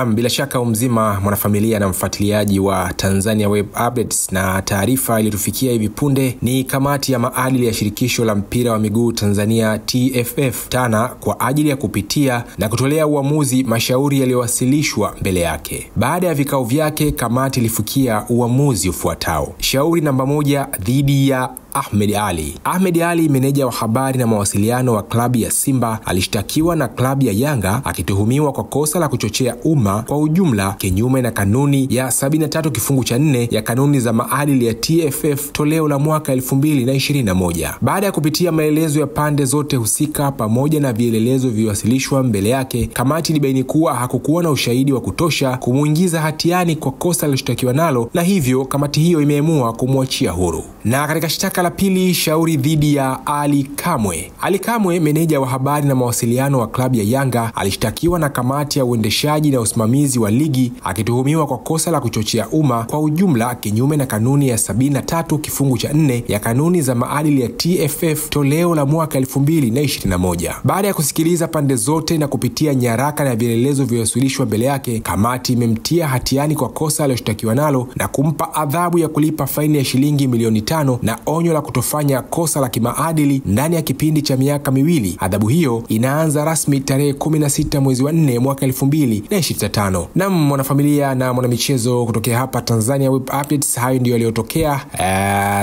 Naam, bila shaka mzima mwanafamilia na mfuatiliaji wa Tanzania Web Updates, na taarifa iliyotufikia hivi punde ni kamati ya maadili ya shirikisho la mpira wa miguu Tanzania TFF tana kwa ajili ya kupitia na kutolea uamuzi mashauri yaliyowasilishwa mbele yake. Baada ya vikao vyake, kamati ilifikia uamuzi ufuatao. Shauri namba 1 dhidi ya Ahmed Ali. Ahmed Ali, meneja wa habari na mawasiliano wa klabu ya Simba, alishtakiwa na klabu ya Yanga akituhumiwa kwa kosa la kuchochea umma kwa ujumla kinyume na kanuni ya 73 kifungu cha 4 ya kanuni za maadili ya TFF toleo la mwaka 2021. Baada ya kupitia maelezo ya pande zote husika pamoja na vielelezo vilivyowasilishwa mbele yake, kamati ilibaini kuwa hakukuwa na ushahidi wa kutosha kumuingiza hatiani kwa kosa aliloshtakiwa nalo, na hivyo kamati hiyo imeamua kumwachia huru. Na katika shtaka la pili, shauri dhidi ya Ali Kamwe. Ali Kamwe, meneja wa habari na mawasiliano wa klabu ya Yanga, alishtakiwa na kamati ya uendeshaji na usimamizi wa ligi akituhumiwa kwa kosa la kuchochea umma kwa ujumla kinyume na kanuni ya 73 kifungu cha 4 ya kanuni za maadili ya TFF toleo la mwaka 2021. Baada ya kusikiliza pande zote na kupitia nyaraka na vielelezo vilivyowasilishwa mbele yake, kamati imemtia hatiani kwa kosa aliloshtakiwa nalo na kumpa adhabu ya kulipa faini ya shilingi milioni 5 na onyo la kutofanya kosa la kimaadili ndani ya kipindi cha miaka 2. Adhabu hiyo inaanza rasmi tarehe 16 mwezi wa 4 mwaka 2025. Na mwanafamilia na mwanamichezo kutokea hapa Tanzania Web Updates, hayo ndio yaliyotokea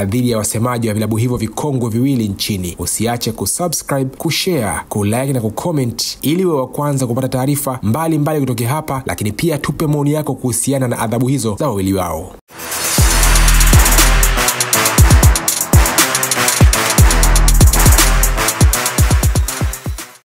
dhidi ya wasemaji wa vilabu hivyo vikongwe viwili nchini. Usiache kusubscribe, kushare, kulike na kucomment ili uwe wa kwanza kupata taarifa mbalimbali kutokea hapa, lakini pia tupe maoni yako kuhusiana na adhabu hizo za wawili wao.